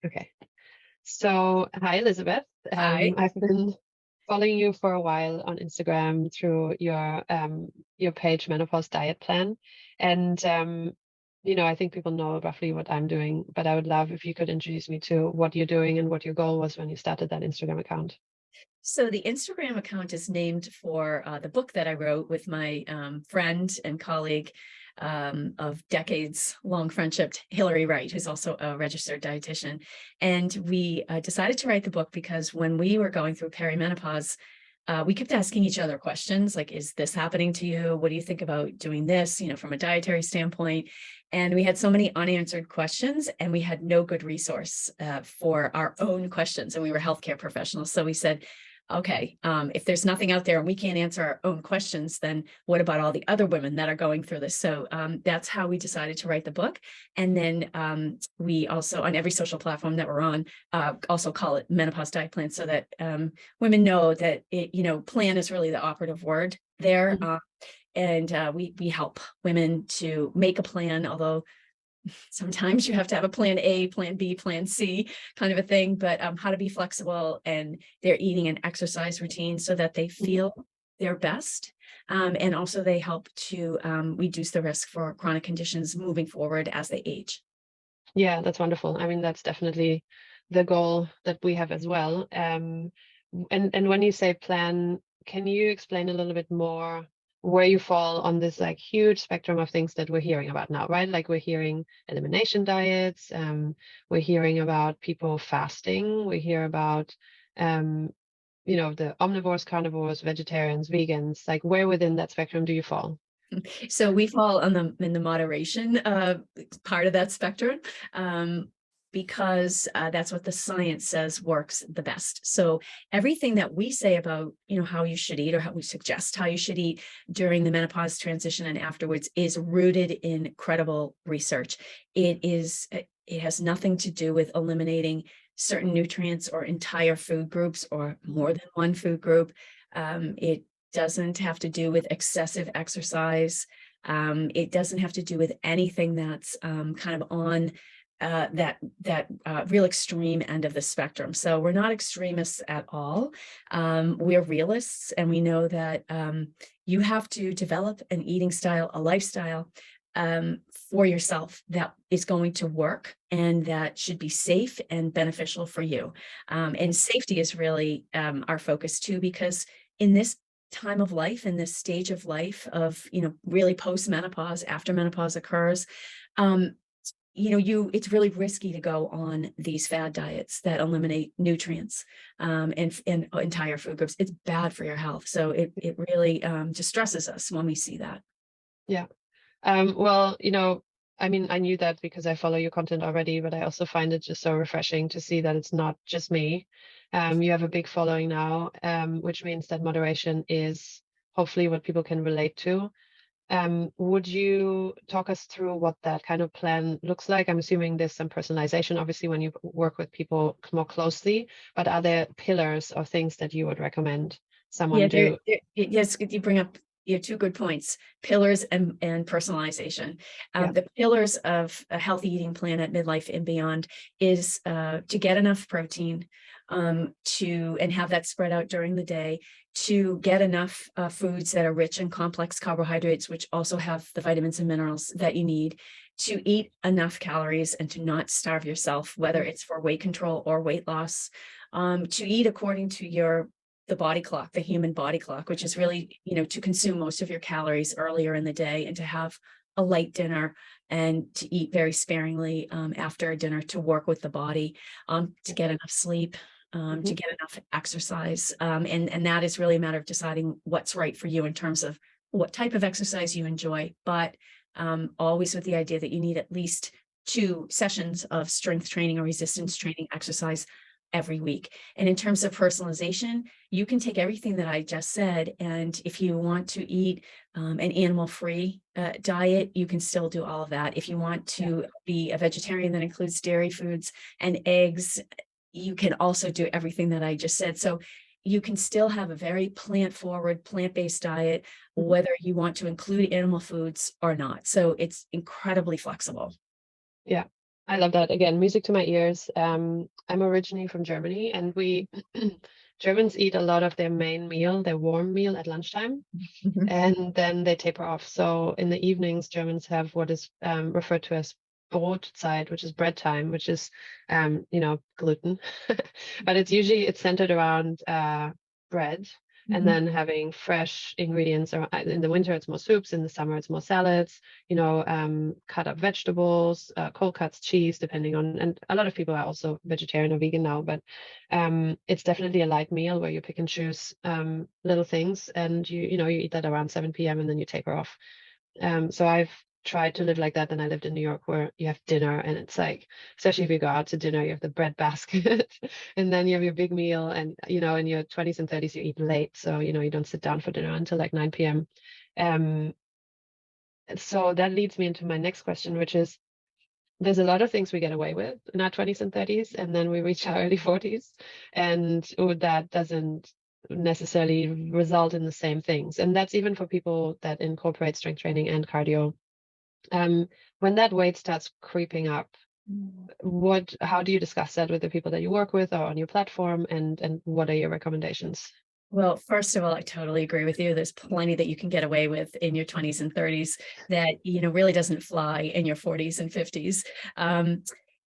Okay. So, hi, Elizabeth. Hi. I've been following you for a while on Instagram through your page, Menopause Dietplan, and I think people know roughly what I'm doing, but I would love if you could introduce me to what you're doing and what your goal was when you started that Instagram account. So the Instagram account is named for the book that I wrote with my friend and colleague of decades long friendship, Hillary Wright, who's also a registered dietitian. And we decided to write the book because when we were going through perimenopause, we kept asking each other questions like, is this happening to you? What do you think about doing this, from a dietary standpoint? And we had so many unanswered questions, and we had no good resource for our own questions. And we were healthcare professionals. So we said, okay, if there's nothing out there and we can't answer our own questions, then what about all the other women that are going through this? So that's how we decided to write the book. And then we also, on every social platform that we're on, also call it Menopause Dietplan, so that women know that plan is really the operative word there. Mhm. And we help women to make a plan, although sometimes you have to have a plan A, plan B, plan C kind of a thing, but how to be flexible and their eating and exercise routine so that they Mhm. feel their best. And also they help to reduce the risk for chronic conditions moving forward as they age. Yeah, that's wonderful. I mean, that's definitely the goal that we have as well. And when you say plan, can you explain a little bit more where you fall on this like huge spectrum of things that we're hearing about now, right? Like we're hearing elimination diets, we're hearing about people fasting, we hear about the omnivores, carnivores, vegetarians, vegans. Like where within that spectrum do you fall? So we fall on in the moderation part of that spectrum. Because that's what the science says works the best. So everything that we say about, how you should eat, or how we suggest how you should eat during the menopause transition and afterwards, is rooted in credible research. It has nothing to do with eliminating certain nutrients or entire food groups or more than one food group. It doesn't have to do with excessive exercise. It doesn't have to do with anything that's kind of on that real extreme end of the spectrum. So we're not extremists at all. We're realists, and we know that you have to develop an eating style, a lifestyle for yourself that is going to work and that should be safe and beneficial for you. And safety is really our focus too, because in this time of life, in this stage of life of, really post menopause, after menopause occurs, um, it's really risky to go on these fad diets that eliminate nutrients and entire food groups. It's bad for your health. So it really distresses us when we see that. Yeah. Well, I mean, I knew that because I follow your content already, but I also find it just so refreshing to see that it's not just me. You have a big following now, which means that moderation is hopefully what people can relate to. Would you talk us through what that kind of plan looks like? I'm assuming there's some personalization, obviously, when you work with people more closely, but are there pillars or things that you would recommend someone Yeah, do? yes, you bring up two good points: pillars and personalization. Yeah. The pillars of a healthy eating plan at midlife and beyond is to get enough protein, and have that spread out during the day, to get enough foods that are rich in complex carbohydrates, which also have the vitamins and minerals that you need, to eat enough calories and to not starve yourself, whether it's for weight control or weight loss, to eat according to the body clock, the human body clock, which is really, to consume most of your calories earlier in the day, and to have a light dinner and to eat very sparingly after dinner, to work with the body, to get enough sleep, Hmm. to get enough exercise. And that is really a matter of deciding what's right for you in terms of what type of exercise you enjoy, but always with the idea that you need at least 2 sessions of strength training or resistance training exercise every week. And in terms of personalization, you can take everything that I just said, and if you want to eat an animal-free diet, you can still do all of that. If you want Yeah. to be a vegetarian that includes dairy foods and eggs, you can also do everything that I just said. So you can still have a very plant-forward, plant-based diet, Mhm. whether you want to include animal foods or not. So it's incredibly flexible. Yeah. I love that. Again, music to my ears. I'm originally from Germany, and we Germans eat a lot of their main meal, their warm meal at lunchtime, Mhm. and then they taper off. So in the evenings, Germans have what is referred to as Brotzeit, which is bread time, which is gluten, but it's centered around bread, and Mhm. then having fresh ingredients. In the winter, it's more soups. In the summer, it's more salads. Cut up vegetables, cold cuts, cheese, depending on. And a lot of people are also vegetarian or vegan now, but it's definitely a light meal where you pick and choose little things, and you eat that around 7 p.m. and then you taper off. So I've tried to live like that. And I lived in New York where you have dinner, and it's like, especially if you go out to dinner, you have the bread basket and then you have your big meal. And in your 20s and 30s, you eat late. So, you don't sit down for dinner until like 9 p.m. Um, so that leads me into my next question, which is there's a lot of things we get away with in our 20s and 30s, and then we reach our early 40s, and that doesn't necessarily result in the same things. And that's even for people that incorporate strength training and cardio. When that weight starts creeping up, how do you discuss that with the people that you work with or on your platform, and what are your recommendations? Well, first of all, I totally agree with you. There's plenty that you can get away with in your 20s and 30s that, really doesn't fly in your 40s and 50s.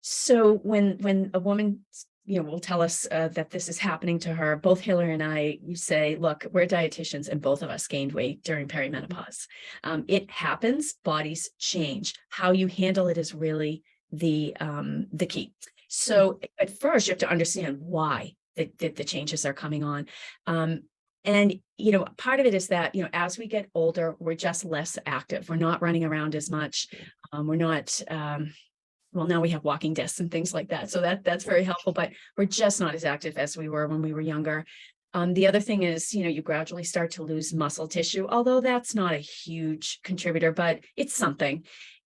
So when a woman, will tell us that this is happening to her, both Hillary and I, you say, look, we're dietitians and both of us gained weight during perimenopause. It happens, bodies change. How you handle it is really the key. So at first you have to understand why the changes are coming on. And, part of it is that, as we get older, we're just less active. We're not running around as much. We're not, well, now we have walking desks and things like that. So that's very helpful, but we're just not as active as we were when we were younger. The other thing is, you gradually start to lose muscle tissue, although that's not a huge contributor, but it's something.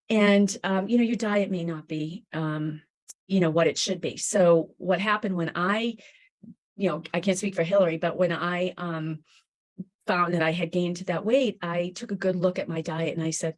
And, your diet may not be, what it should be. So what happened when I can't speak for Hillary, but when I found that I had gained that weight, I took a good look at my diet and I said,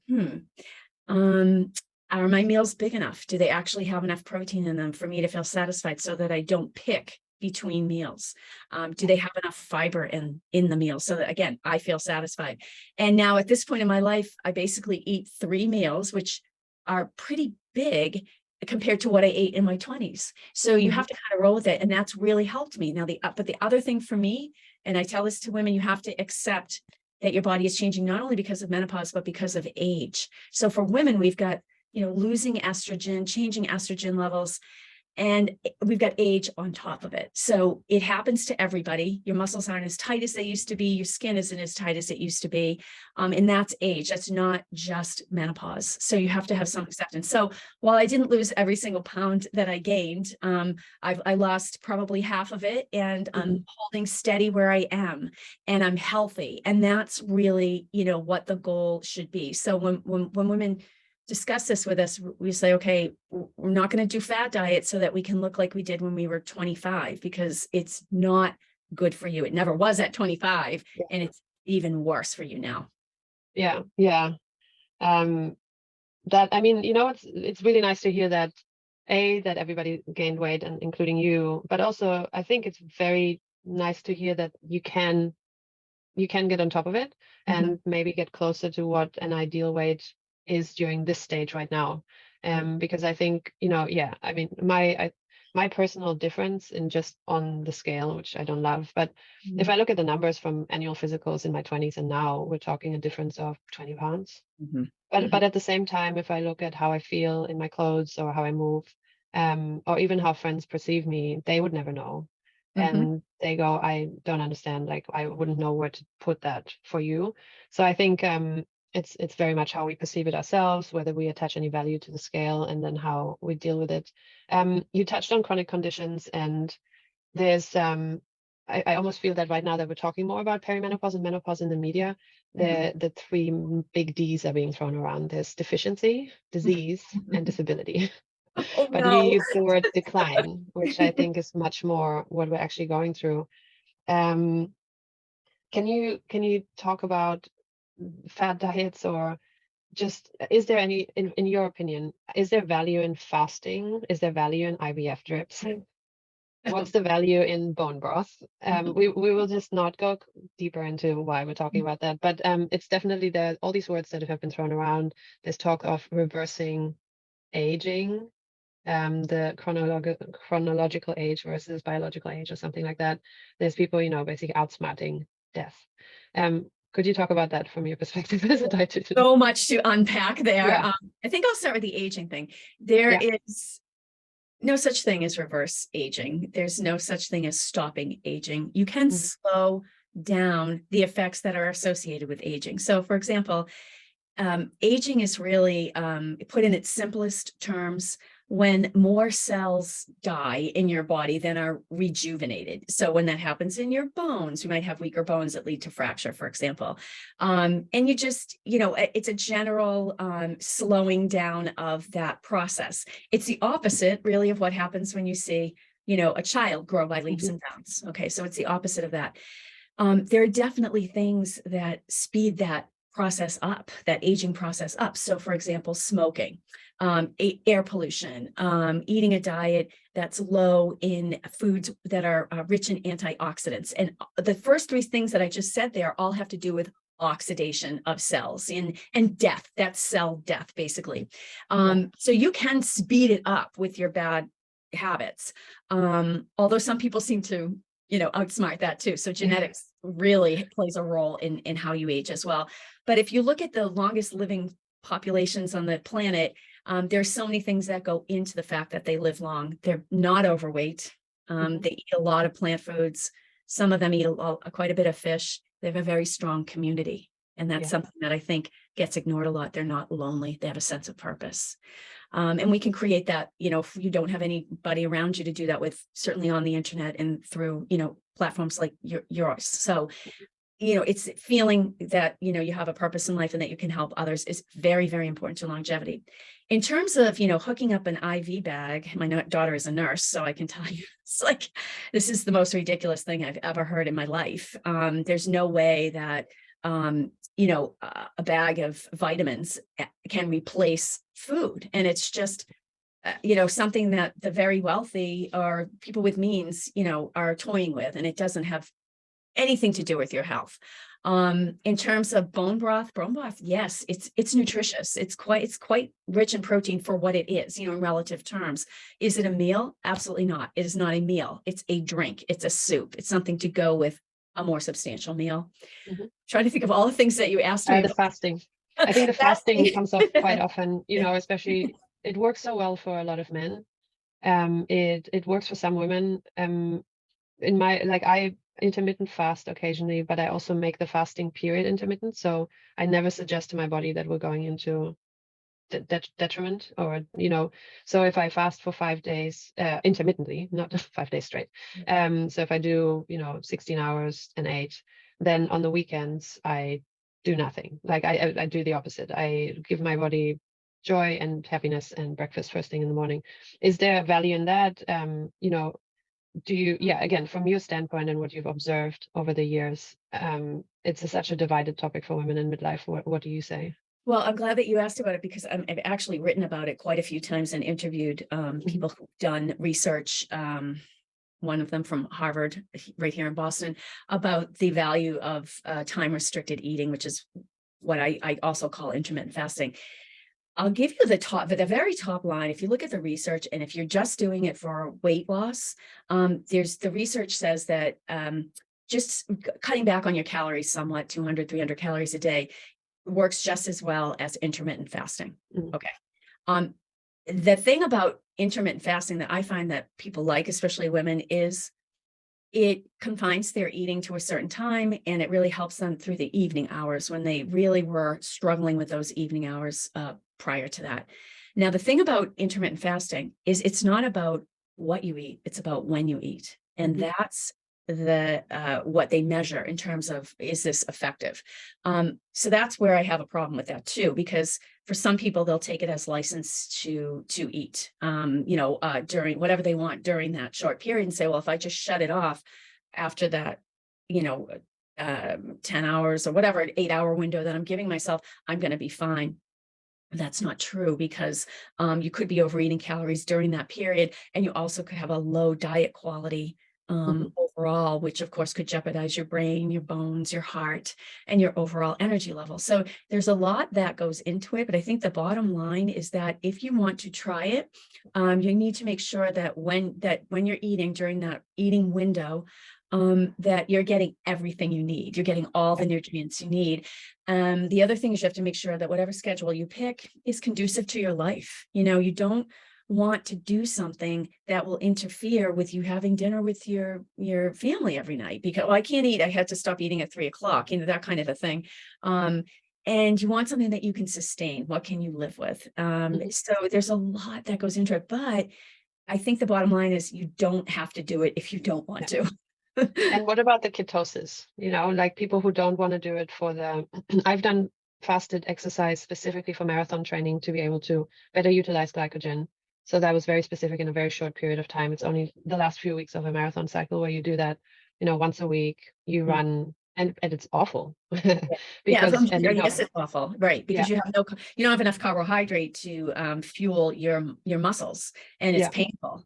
are my meals big enough? Do they actually have enough protein in them for me to feel satisfied so that I don't pick between meals? Do they have enough fiber in the meal so that, again, I feel satisfied? And now at this point in my life, I basically eat 3 meals, which are pretty big compared to what I ate in my 20s. So you have to kind of roll with it. And that's really helped me. Now, but the other thing for me, and I tell this to women, you have to accept that your body is changing not only because of menopause, but because of age. So for women, we've got, losing estrogen, changing estrogen levels, and we've got age on top of it. So it happens to everybody. Your muscles aren't as tight as they used to be. Your skin isn't as tight as it used to be. And that's age. That's not just menopause. So you have to have some acceptance. So while I didn't lose every single pound that I gained, I lost probably half of it, and I'm holding steady where I am, and I'm healthy. And that's really, what the goal should be. So when women discuss this with us, we say, okay, we're not going to do fad diet so that we can look like we did when we were 25, because it's not good for you. It never was at 25, and it's even worse for you now. Yeah, yeah. That I mean, it's really nice to hear that that everybody gained weight, and including you, but also I think it's very nice to hear that you can get on top of it Mhm. and maybe get closer to what an ideal weight is during this stage right now. Because I think, yeah, I mean, my personal difference in just on the scale, which I don't love, but if I look at the numbers from annual physicals in my 20s and now, we're talking a difference of 20 pounds. Mhm. But at the same time, if I look at how I feel in my clothes or how I move, or even how friends perceive me, they would never know. Mhm. And they go, I don't understand. Like I wouldn't know where to put that for you. So I think it's very much how we perceive it ourselves, whether we attach any value to the scale, and then how we deal with it. You touched on chronic conditions, and there's I almost feel that right now that we're talking more about perimenopause and menopause in the media, the three big D's are being thrown around. There's deficiency, disease, and disability. Oh But you no. use the word decline, which I think is much more what we're actually going through. Um, can you talk about fad diets, or just is there any, in your opinion, is there value in fasting? Is there value in IVF drips? What's the value in bone broth? We will just not go deeper into why we're talking about that, but it's definitely there. All these words that have been thrown around. There's talk of reversing aging, the chronological age versus biological age, or something like that. There's people, basically outsmarting death. Could you talk about that from your perspective as a dietitian? So much to unpack there. Yeah. I think I'll start with the aging thing. There Yeah. is no such thing as reverse aging. There's no such thing as stopping aging. You can Mhm. slow down the effects that are associated with aging. So, for example, aging is really, put in its simplest terms, when more cells die in your body than are rejuvenated. So when that happens in your bones, you might have weaker bones that lead to fracture, for example. And you just, it's a general slowing down of that process. It's the opposite, really, of what happens when you see, a child grow by leaps and bounds. Okay, so it's the opposite of that. There are definitely things that speed that process up, that aging process up. So, for example, smoking, air pollution, eating a diet that's low in foods that are rich in antioxidants. And the first three things that I just said there all have to do with oxidation of cells and death. That's cell death, basically. So you can speed it up with your bad habits. Although some people seem to outsmart that too. So genetics really plays a role in how you age as well. But if you look at the longest living populations on the planet, there's so many things that go into the fact that they live long. They're not overweight. They eat a lot of plant foods. Some of them eat quite a bit of fish. They have a very strong community. And that's something that I think gets ignored a lot. They're not lonely. They have a sense of purpose. And we can create that, if you don't have anybody around you to do that with, certainly on the internet and through, platforms like yours. So, it's feeling that, you have a purpose in life and that you can help others is very, very important to longevity. In terms of, hooking up an IV bag, my daughter is a nurse, so I can tell you, it's like, this is the most ridiculous thing I've ever heard in my life. There's no way that, a bag of vitamins can replace food. And it's just, something that the very wealthy or people with means, are toying with, and it doesn't have anything to do with your health. In terms of bone broth, yes, it's nutritious. It's quite rich in protein for what it is, in relative terms. Is it a meal? Absolutely not. It is not a meal. It's a drink. It's a soup. It's something to go with a more substantial meal. Trying to think of all the things that you asked me The about. fasting. I think the fasting comes up quite Fasting. often, especially it works so well for a lot of men. It works for some women. In my, I intermittent fast occasionally, but I also make the fasting period intermittent. So I never suggest to my body that we're going into detriment, or so if I fast for 5 days intermittently, not 5 days straight, so if I do 16 hours and 8, then on the weekends I do nothing. I do the opposite. I give my body joy and happiness and breakfast first thing in the morning. Is there value in that? Do you, again, from your standpoint and what you've observed over the years, it's such a divided topic for women in midlife. What do you say? Well, I'm glad that you asked about it, because I've actually written about it quite a few times and interviewed people who've done research. One of them from Harvard, right here in Boston, about the value of time-restricted eating, which is what I also call intermittent fasting. I'll give you the very top line. If you look at the research, and if you're just doing it for weight loss, the research says that just cutting back on your calories somewhat, 200, 300 calories a day, works just as well as intermittent fasting. Okay. The thing about intermittent fasting that I find that people like, especially women, is it confines their eating to a certain time, and it really helps them through the evening hours when they really were struggling with those evening hours prior to that. Now, the thing about intermittent fasting is it's not about what you eat, it's about when you eat. And that's what they measure in terms of, is this effective? So that's where I have a problem with that too, because for some people, they'll take it as license to eat, during whatever they want during that short period, and say, well, if I just shut it off after that, 10 hours or whatever, 8-hour window that I'm giving myself, I'm going to be fine. That's not true, because you could be overeating calories during that period, and you also could have a low diet quality Mhm. overall, which of course could jeopardize your brain, your bones, your heart, and your overall energy level. So there's a lot that goes into it, but I think the bottom line is that if you want to try it, you need to make sure that when you're eating during that eating window, that you're getting everything you need. You're getting all the nutrients you need. The other thing is you have to make sure that whatever schedule you pick is conducive to your life. You don't want to do something that will interfere with you having dinner with your family every night, because, oh, I can't eat. I had to stop eating at 3 o'clock, that kind of a thing. And you want something that you can sustain. What can you live with? Mhm. So there's a lot that goes into it, but I think the bottom line is you don't have to do it if you don't want Yeah. to. And what about the ketosis? Like people who don't want to do it for the, I've done fasted exercise specifically for marathon training to be able to better utilize glycogen. So that was very specific in a very short period of time. It's only the last few weeks of a marathon cycle where you do that, once a week, you run, and it's awful Yeah, because, yes, it's awful, right? yeah, Because you don't have enough carbohydrate to fuel your muscles, and it's yeah, painful.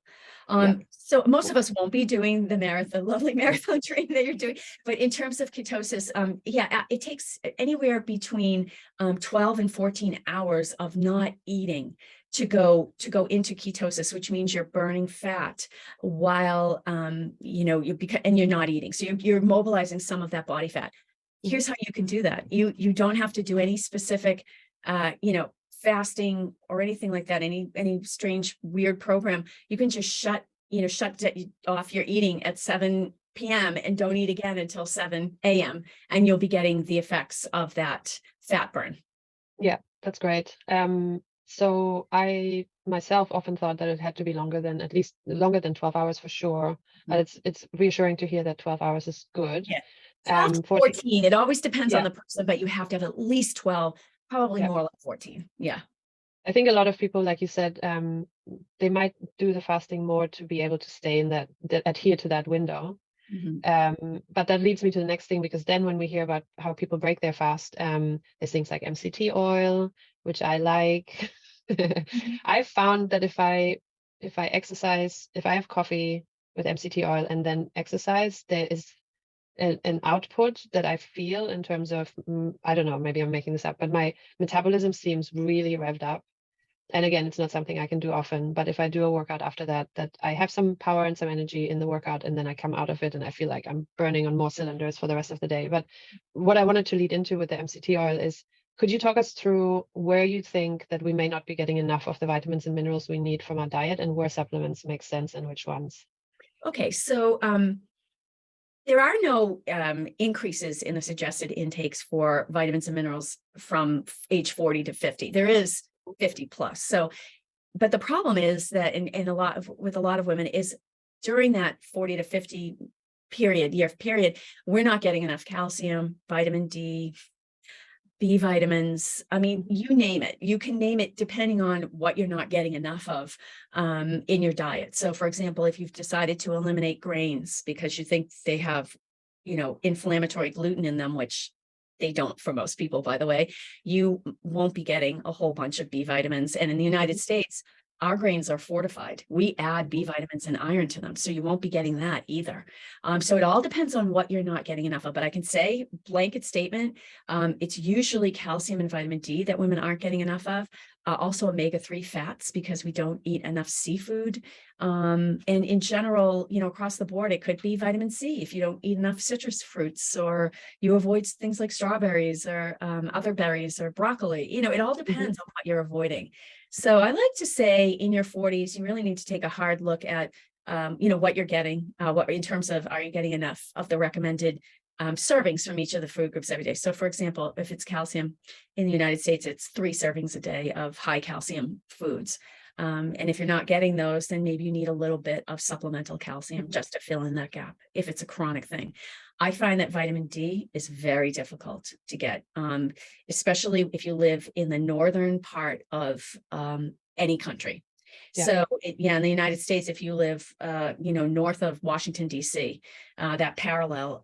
yeah. So most of us won't be doing the marathon, lovely marathon training that you're doing. But in terms of ketosis, it takes anywhere between 12 and 14 hours of not eating to go into ketosis, which means you're burning fat while and you're not eating. So you're mobilizing some of that body fat. Mhm. Here's how you can do that. You don't have to do any specific fasting or anything like that, any strange weird program. You can just shut off your eating at 7 p.m. and don't eat again until 7 a.m. and you'll be getting the effects of that fat burn. Yeah, that's great. So I myself often thought that it had to be longer than, at least longer than 12 hours for sure. But it's reassuring to hear that 12 hours is good. Yeah. 12 to 14, 14. It always depends on yeah, the person, but you have to have at least 12, probably yeah. more like 14. Yeah. I think a lot of people, like you said, they might do the fasting more to be able to stay in that adhere to that window. Mhm. But that leads me to the next thing, because then when we hear about how people break their fast, there's things like MCT oil, which I like. I've found that if I exercise, if I have coffee with MCT oil and then exercise, there is an output that I feel in terms of, I don't know, maybe I'm making this up, but my metabolism seems really revved up. And again, it's not something I can do often, but if I do a workout after that I have some power and some energy in the workout, and then I come out of it and I feel like I'm burning on more cylinders for the rest of the day. But what I wanted to lead into with the MCT oil is, could you talk us through where you think that we may not be getting enough of the vitamins and minerals we need from our diet, and where supplements make sense and which ones? Okay, so there are no increases in the suggested intakes for vitamins and minerals from age 40 to 50. There is 50 plus. So, but the problem is that with a lot of women is during that 40 to 50 year period, we're not getting enough calcium, vitamin D, B vitamins. I mean, you name it. You can name it depending on what you're not getting enough of in your diet. So, for example, if you've decided to eliminate grains because you think they have, inflammatory gluten in them, which they don't for most people, by the way, you won't be getting a whole bunch of B vitamins. And in the United Mhm. States, our grains are fortified. We add B vitamins and iron to them. So you won't be getting that either. So it all depends on what you're not getting enough of. But I can say, blanket statement, it's usually calcium and vitamin D that women aren't getting enough of. Also omega-3 fats, because we don't eat enough seafood. And in general, across the board, it could be vitamin C if you don't eat enough citrus fruits, or you avoid things like strawberries or other berries or broccoli. It all Mhm. depends on what you're avoiding. So I like to say in your 40s, you really need to take a hard look at what you're getting, what in terms of, are you getting enough of the recommended servings from each of the food groups every day. So for example, if it's calcium in the United States, it's 3 servings a day of high calcium foods. And if you're not getting those, then maybe you need a little bit of supplemental calcium Mhm. just to fill in that gap if it's a chronic thing. I find that vitamin D is very difficult to get, especially if you live in the northern part of any country. Yeah. So in the United States, if you live, north of Washington, D.C., that parallel,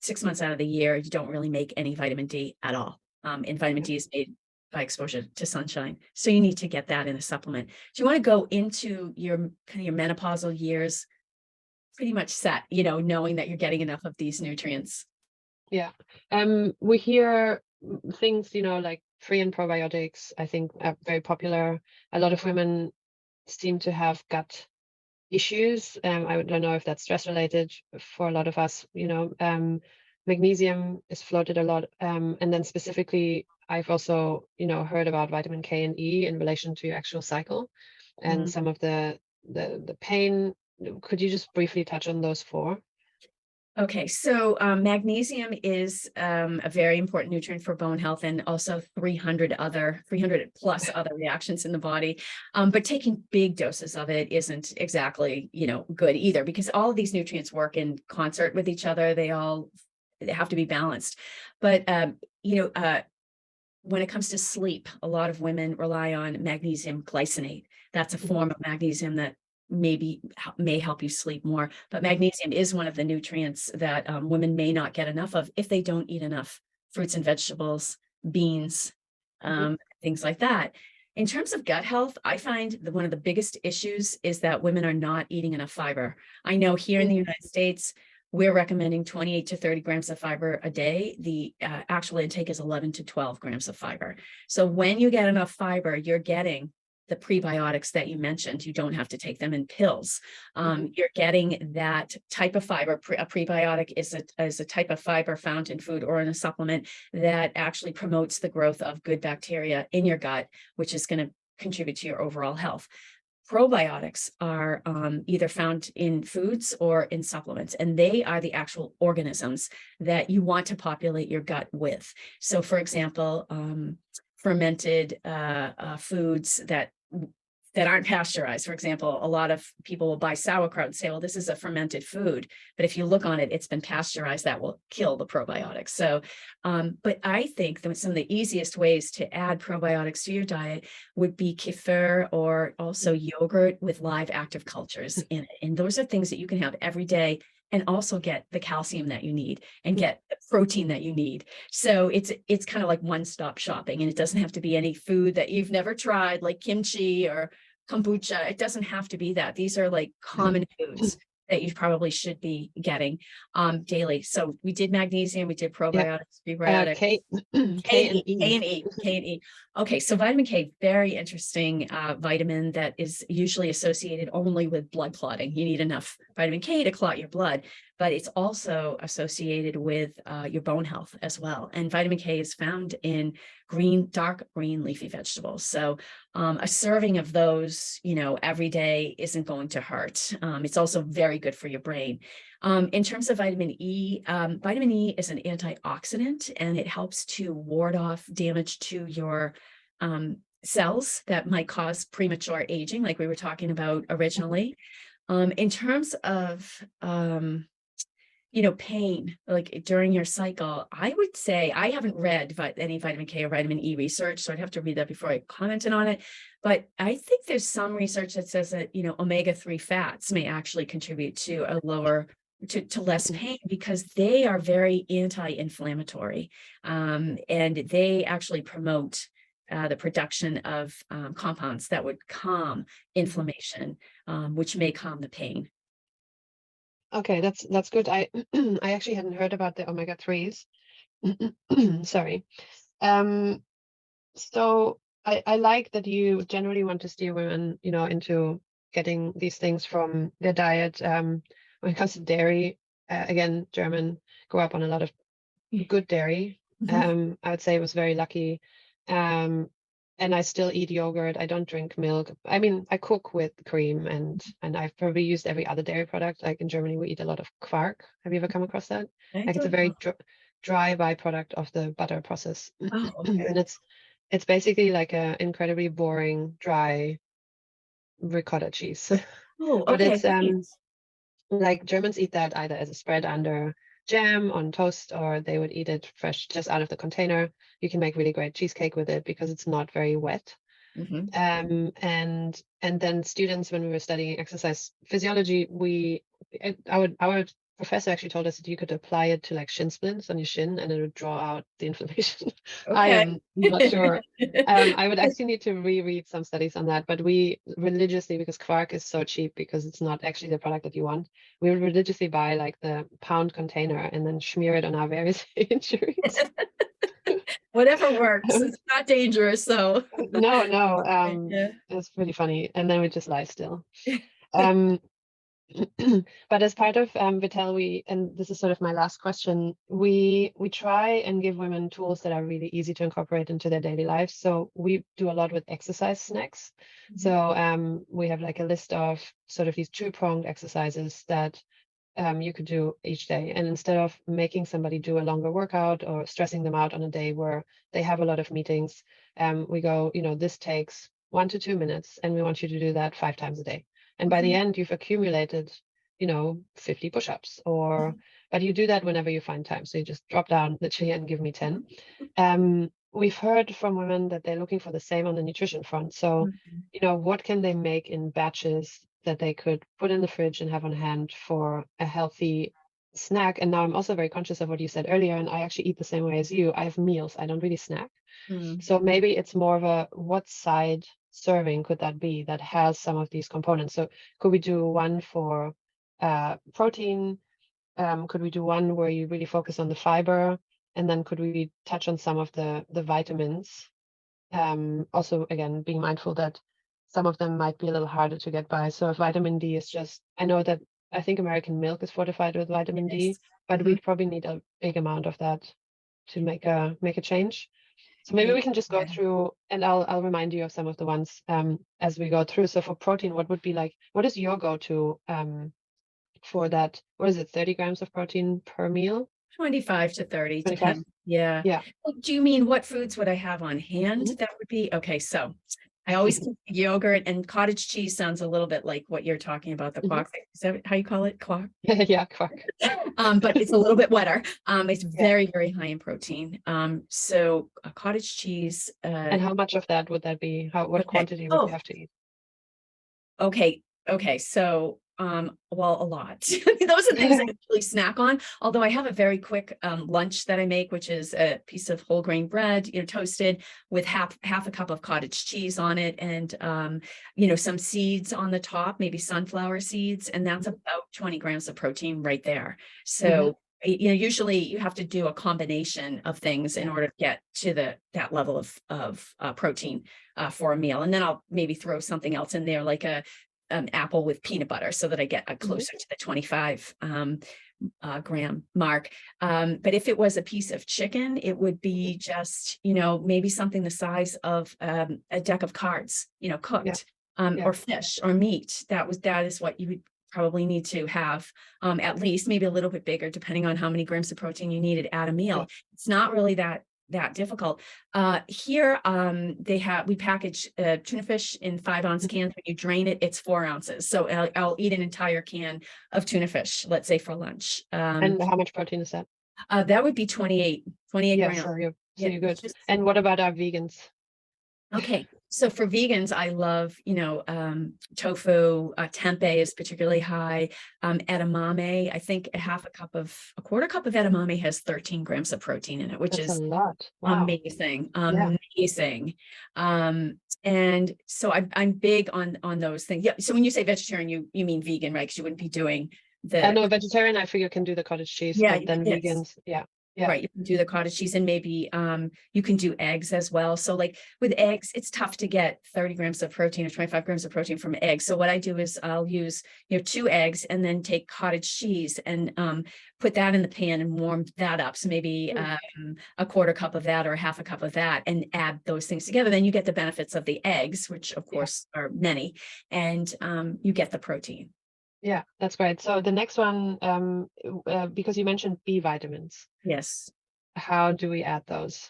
6 months out of the year, you don't really make any vitamin D at all. And vitamin Yeah. D is made by exposure to sunshine. So you need to get that in a supplement. Do you want to go into your kind of your menopausal years pretty much set, knowing that you're getting enough of these nutrients? Yeah. We hear things, like pre and probiotics, I think are very popular. A lot of women seem to have gut issues. I don't know if that's stress related for a lot of us, magnesium is floated a lot. And then specifically, I've also, heard about vitamin K and E in relation to your actual cycle and some of the pain. Could you just briefly touch on those four? Okay, so magnesium is a very important nutrient for bone health, and also 300 plus other reactions in the body. But taking big doses of it isn't exactly, good either, because all of these nutrients work in concert with each other. They have to be balanced. But when it comes to sleep, a lot of women rely on magnesium glycinate. That's a form of magnesium that may help you sleep more. But magnesium is one of the nutrients that women may not get enough of if they don't eat enough fruits and vegetables, beans, Mhm. things like that. In terms of gut health, I find that one of the biggest issues is that women are not eating enough fiber. I know here in the United States, we're recommending 28 to 30 grams of fiber a day. The actual intake is 11 to 12 grams of fiber. So when you get enough fiber, you're getting the prebiotics that you mentioned. You don't have to take them in pills. You're getting that type of fiber. A prebiotic is a type of fiber found in food or in a supplement that actually promotes the growth of good bacteria in your gut, which is going to contribute to your overall health. Probiotics are either found in foods or in supplements, and they are the actual organisms that you want to populate your gut with. So, for example, fermented foods that aren't pasteurized. For example, a lot of people will buy sauerkraut and say, well, this is a fermented food. But if you look on it, it's been pasteurized. That will kill the probiotics. So, but I think that some of the easiest ways to add probiotics to your diet would be kefir or also yogurt with live active cultures in it. And those are things that you can have every day and also get the calcium that you need and get the protein that you need. So it's kind of like one-stop shopping, and it doesn't have to be any food that you've never tried, like kimchi or kombucha. It doesn't have to be that. These are like common foods that you probably should be getting daily. So we did magnesium, we did Yep. probiotics, prebiotics. K, K K and and E, K E. and E, K and E. Okay, so vitamin K, very interesting vitamin that is usually associated only with blood clotting. You need enough vitamin K to clot your blood, but it's also associated with your bone health as well. And vitamin K is found in dark green leafy vegetables. So a serving of those, every day isn't going to hurt. It's also very good for your brain. In terms of vitamin E is an antioxidant, and it helps to ward off damage to your cells that might cause premature aging, like we were talking about originally. In terms of pain, like during your cycle, I would say I haven't read any vitamin K or vitamin E research, so I'd have to read that before I commented on it. But I think there's some research that says that, omega-3 fats may actually contribute to a lower to less pain, because they are very anti-inflammatory, and they actually promote the production of compounds that would calm inflammation, which may calm the pain. Okay, that's good. I I actually hadn't heard about the omega-3s. Sorry. Um, so I like that you generally want to steer women, into getting these things from their diet. When it comes to dairy, again, German grew up on a lot of good dairy. Mhm. I would say I was very lucky. And I still eat yogurt. I don't drink milk. I mean, I cook with cream, and I've probably used every other dairy product. Like in Germany, we eat a lot of quark. Have you ever come across that? I Like it's a don't very know. dry byproduct of the butter process. Oh, okay. And it's basically like a incredibly boring, dry ricotta cheese. Oh, But okay. it's Thanks. like Germans eat that either as a spread under jam on toast, or they would eat it fresh just out of the container. You can make really great cheesecake with it because it's not very wet. Mhm. And then students, when we were studying exercise physiology, our professor actually told us that you could apply it to like shin splints on your shin and it would draw out the inflammation. I Okay. am not sure. I would actually need to reread some studies on that, but we religiously, because quark is so cheap because it's not actually the product that you want, we would religiously buy like the pound container and then smear it on our various injuries. Whatever works. It's not dangerous, so. No, Yeah. it's pretty funny. And then we just lie still. Um, but as part of Vital, and this is sort of my last question, we try and give women tools that are really easy to incorporate into their daily lives. So we do a lot with exercise snacks. So we have like a list of sort of these two-pronged exercises that you could do each day. And instead of making somebody do a longer workout or stressing them out on a day where they have a lot of meetings, we go, this takes 1 to 2 minutes, and we want you to do that 5 times a day. And by the end, you've accumulated, 50 push-ups, but you do that whenever you find time. So you just drop down literally and give me 10. We've heard from women that they're looking for the same on the nutrition front. So, what can they make in batches that they could put in the fridge and have on hand for a healthy snack? And now I'm also very conscious of what you said earlier, and I actually eat the same way as you. I have meals. I don't really snack. So maybe it's more of a what side serving could that be that has some of these components? So could we do one for protein? Could we do one where you really focus on the fiber? And then could we touch on some of the vitamins? Also, again, being mindful that some of them might be a little harder to get by. So if vitamin D is just, I think American milk is fortified with vitamin D, Yes. but we'd probably need a big amount of that to make a change. So maybe we can just go Yeah. through, and I'll remind you of some of the ones as we go through. So for protein, what is your go-to for that? What is it, 30 grams of protein per meal? 25 to 30, 25? depends. Yeah. Yeah. Well, do you mean what foods would I have on hand? Mhm. That would be okay. So I always keep yogurt, and cottage cheese sounds a little bit like what you're talking about, the quark. Is that how you call it? Quark? Yeah, quark. But it's a little bit wetter. It's Yeah. very, very high in protein. So a cottage cheese. And how much of that would that be? What Okay. quantity would you have to eat? Okay. So, well, a lot. Those are things I usually snack on. Although I have a very quick lunch that I make, which is a piece of whole grain bread, toasted with half a cup of cottage cheese on it, and some seeds on the top, maybe sunflower seeds, and that's about 20 grams of protein right there. So. Usually you have to do a combination of things in order to get to that level of protein for a meal, and then I'll maybe throw something else in there, like an apple with peanut butter, so that I get closer to the 25 gram mark. But if it was a piece of chicken, it would be just maybe something the size of a deck of cards, cooked, or fish or meat. That is what you would probably need to have, at least maybe a little bit bigger, depending on how many grams of protein you needed at a meal. It's not really that difficult. Here, we package tuna fish in 5-ounce cans. When you drain it, it's 4 ounces. So I'll eat an entire can of tuna fish, let's say, for lunch. And how much protein is that? That would be 28 grams. So you're good. And what about our vegans? Okay. So for vegans, I love, tofu, tempeh is particularly high. Edamame, I think a quarter cup of edamame has 13 grams of protein in it, which is a lot. Wow. Amazing. Amazing. And so I'm big on those things. Yeah. So when you say vegetarian, you mean vegan, right? Because you wouldn't be doing no, vegetarian, I figure can do the cottage cheese, but then vegans, right, you can do the cottage cheese, and maybe you can do eggs as well. So like with eggs, it's tough to get 30 grams of protein or 25 grams of protein from eggs. So what I do is I'll use 2 eggs and then take cottage cheese and put that in the pan and warm that up. So maybe a quarter cup of that or half a cup of that, and add those things together. Then you get the benefits of the eggs, which of course are many, and you get the protein. Yeah, that's great. So the next one, because you mentioned B vitamins. Yes. How do we add those?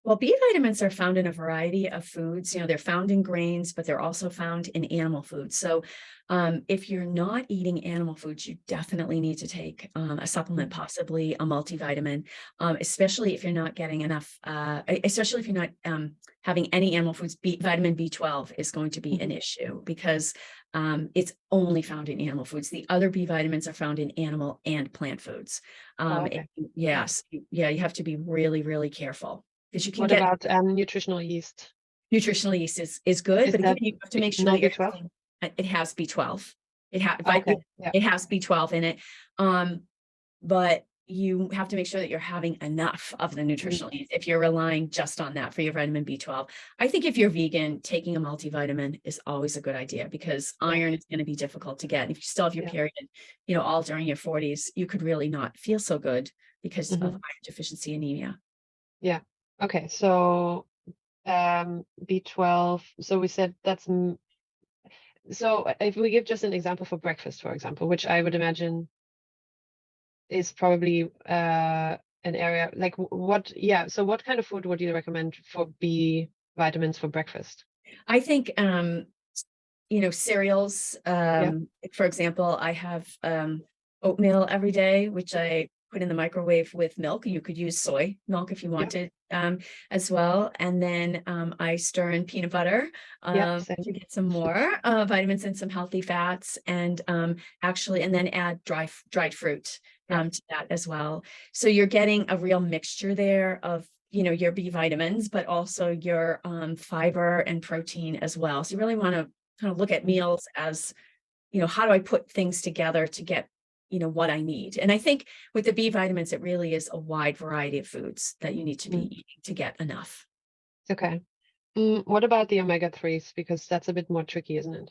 Well, B vitamins are found in a variety of foods. They're found in grains, but they're also found in animal foods. So if you're not eating animal foods, you definitely need to take a supplement, possibly a multivitamin, especially if you're not getting enough, especially if you're not having any animal foods. Vitamin B12 is going to be an issue, because It's only found in animal foods. The other B vitamins are found in animal and plant foods. Oh, okay. Yes, yeah, you have to be really, really careful because you can What get about nutritional yeast? nutritional yeast is good, Is but again, that you have to make sure no that you're B12? having, it has B12. It has Okay. Yeah. it has B12 in it. But you have to make sure that you're having enough of the nutritional yeast if you're relying just on that for your vitamin B12. I think if you're vegan, taking a multivitamin is always a good idea because iron is going to be difficult to get. And if you still have your period, all during your 40s, you could really not feel so good because of iron deficiency anemia. Yeah. Okay. So B12. So we said that's so if we give just an example for breakfast, for example, which I would imagine is probably an area like what, yeah. So what kind of food would you recommend for B vitamins for breakfast? I think cereals. Yeah. For example, I have oatmeal every day, which I put in the microwave with milk. You could use soy milk if you wanted as well. And then I stir in peanut butter Yeah. to Same. get some more vitamins and some healthy fats. And and then add dried fruit to that as well. So you're getting a real mixture there of your B vitamins, but also your fiber and protein as well. So you really want to kind of look at meals as, how do I put things together to get, what I need? And I think with the B vitamins, it really is a wide variety of foods that you need to be eating to get enough. Okay. What about the omega-3s? Because that's a bit more tricky, isn't it?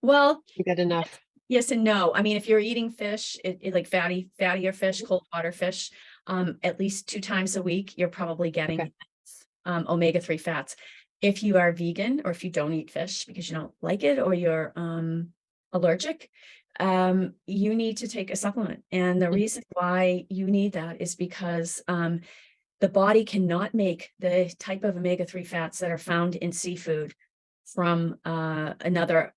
Well, You get enough. yes and no. I mean, if you're eating fish, like fattier fish, cold water fish, at least 2 times a week, you're probably getting omega-3 fats. If you are vegan or if you don't eat fish because you don't like it or you're allergic, you need to take a supplement. And the reason why you need that is because the body cannot make the type of omega-3 fats that are found in seafood from another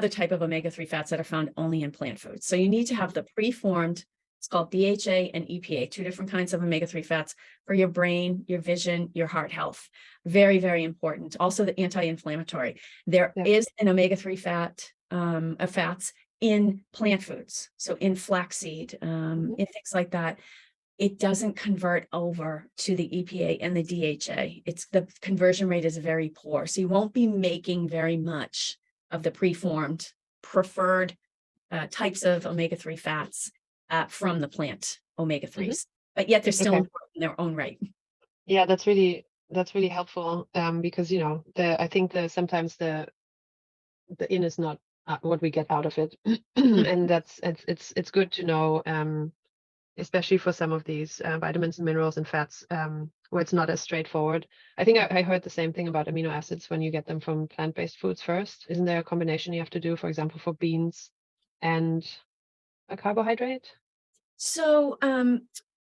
type of omega-3 fats that are found only in plant foods. So you need to have the preformed, it's called DHA and EPA, 2 different kinds of omega-3 fats for your brain, your vision, your heart health. Very, very important. Also the anti-inflammatory. There is an omega-3 fats in plant foods. So in flaxseed, in things like that. It doesn't convert over to the EPA and the DHA. The conversion rate is very poor. So you won't be making very much of the preformed preferred types of omega-3 fats from the plant omega-3s, but yet they're still important in their own right. Yeah, that's really helpful because I think sometimes the in is not what we get out of it, and it's good to know, especially for some of these vitamins and minerals and fats, where it's not as straightforward. I think I heard the same thing about amino acids when you get them from plant-based foods first. Isn't there a combination you have to do, for example, for beans and a carbohydrate? So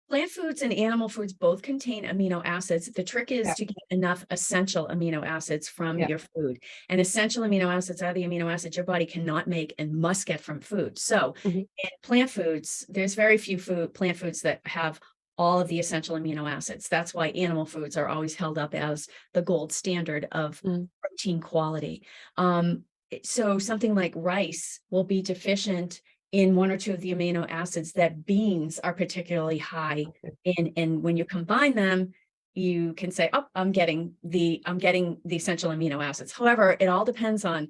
plant foods and animal foods both contain amino acids. The trick is to get enough essential amino acids from your food. And essential amino acids are the amino acids your body cannot make and must get from food. So in plant foods, there's very few plant foods that have all of the essential amino acids. That's why animal foods are always held up as the gold standard of protein quality. So something like rice will be deficient in 1 or 2 of the amino acids that beans are particularly high in. And when you combine them, you can say, oh, I'm getting the essential amino acids. However, it all depends on,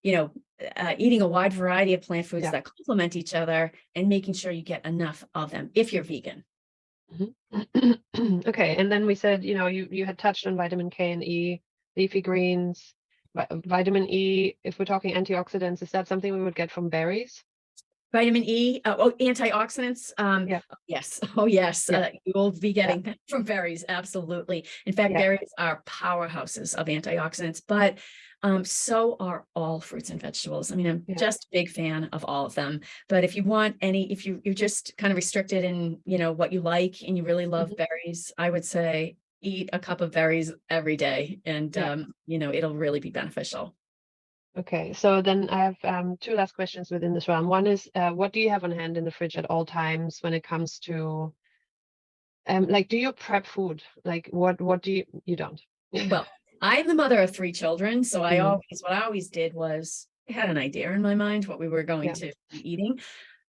eating a wide variety of plant foods that complement each other and making sure you get enough of them if you're vegan. Okay. And then we said, you had touched on vitamin K and E, leafy greens, vitamin E. If we're talking antioxidants, is that something we would get from berries? Vitamin E, antioxidants. Yes. Oh, yes. You will be getting that from berries. Absolutely. In fact, berries are powerhouses of antioxidants, but so are all fruits and vegetables. I mean, I'm just a big fan of all of them. But if you want if you're just kind of restricted in, what you like and you really love berries, I would say eat a cup of berries every day and, it'll really be beneficial. Okay, so then I have 2 last questions within this round. One is, what do you have on hand in the fridge at all times when it comes to, do you prep food? Like, what do you don't? Well, I'm the mother of 3 children, so what I always did was had an idea in my mind what we were going Yeah. to be eating,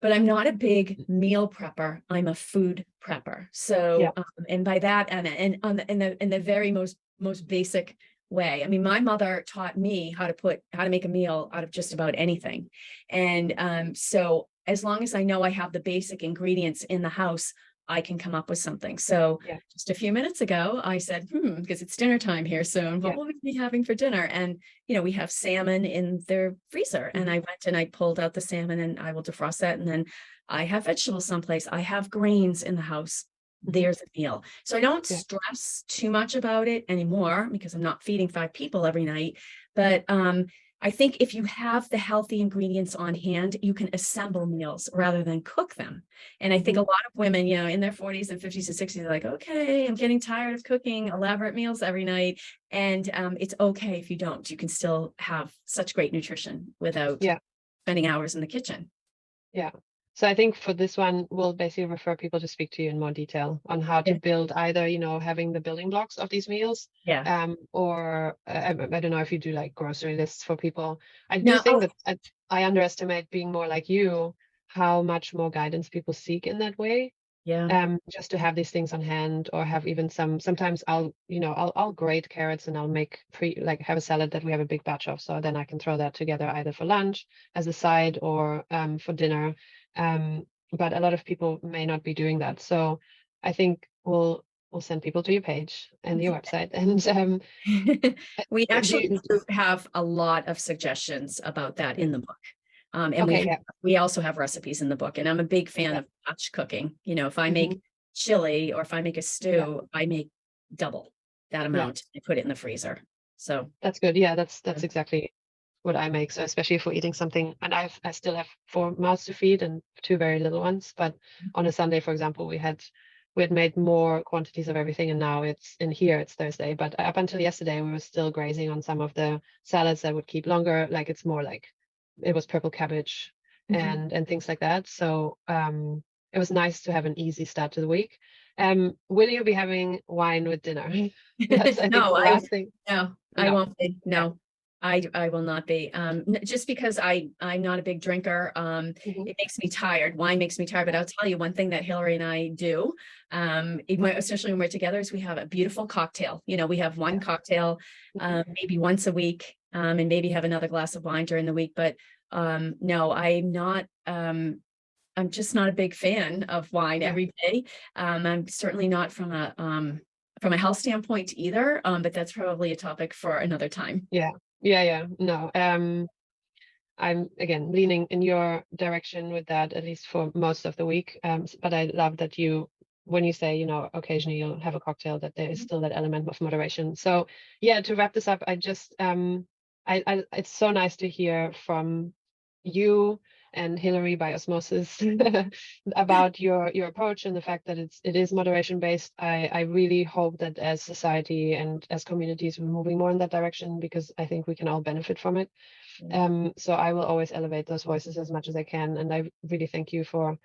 but I'm not a big meal prepper. I'm a food prepper. Yeah. So, and by that, and on the, in the very most basic way. I mean, my mother taught me how to make a meal out of just about anything. And so as long as I know I have the basic ingredients in the house, I can come up with something. So Yeah. just a few minutes ago, I said, because it's dinner time here soon, what Yeah. will we be having for dinner? And, we have salmon in their freezer. And Mhm. I went and I pulled out the salmon and I will defrost that. And then I have vegetables someplace. I have grains in the house. Mhm. There's a meal. So I don't Yeah. stress too much about it anymore because I'm not feeding 5 people every night. But I think if you have the healthy ingredients on hand, you can assemble meals rather than cook them. And I think Mhm. a lot of women, in their 40s and 50s and 60s, are like, okay, I'm getting tired of cooking elaborate meals every night. And it's okay if you don't. You can still have such great nutrition without Yeah. spending hours in the kitchen. Yeah. So I think for this one, we'll basically refer people to speak to you in more detail on how to Yeah. build either, having the building blocks of these meals, Yeah. or I don't know if you do like grocery lists for people. I do No. think that I underestimate being more like you, how much more guidance people seek in that way. Yeah. Just to have these things on hand, or have even sometimes I'll grate carrots and I'll make like have a salad that we have a big batch of. So then I can throw that together either for lunch as a side, or for dinner. But a lot of people may not be doing that. So I think we'll send people to your page and your website. And We do actually you, do have a lot of suggestions about that in the book. And okay, yeah, we also have recipes in the book. And I'm a big fan yeah, of batch cooking. If I hmm, make chili or if I make a yeah, stew, I make double that yeah. amount. I put it in the freezer. So That's good. Yeah, that's um, exactly what I make. So especially if we're eating something, and I still have 4 mouths to feed and 2 very little ones. But on a Sunday, for example, we had made more quantities of everything, and now it's Thursday. But up until yesterday, we were still grazing on some of the salads that would keep longer. Like it's more like it was purple cabbage mhm. and things like that. So it was nice to have an easy start to the week. Will you be having wine with dinner? That's I think No, the last thing. I No. won't be. Okay. No, I will not be. Just because I'm not a big drinker. Mhm. It makes me tired. Wine makes me tired. But I'll tell you one thing that Hillary and I do, especially when we're together, is we have a beautiful cocktail. We have one Yeah. cocktail, Mhm. maybe once a week, and maybe have another glass of wine during the week. But no, I'm not. I'm just not a big fan of wine Yeah. every day. I'm certainly not from a health standpoint either. But that's probably a topic for another time. Yeah. Yeah. Yeah. No. I'm again leaning in your direction with that, at least for most of the week. But I love that when you say, occasionally you'll have a cocktail, that there is still that element of moderation. So yeah, to wrap this up, I just it's so nice to hear from you and Hillary by osmosis about your approach and the fact that it is moderation based. I really hope that as society and as communities we're moving more in that direction, because I think we can all benefit from it. So I will always elevate those voices as much as I can, and I really thank you for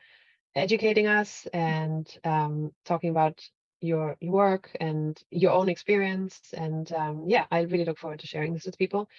educating us and talking about your work and your own experience. And yeah, I really look forward to sharing this with people.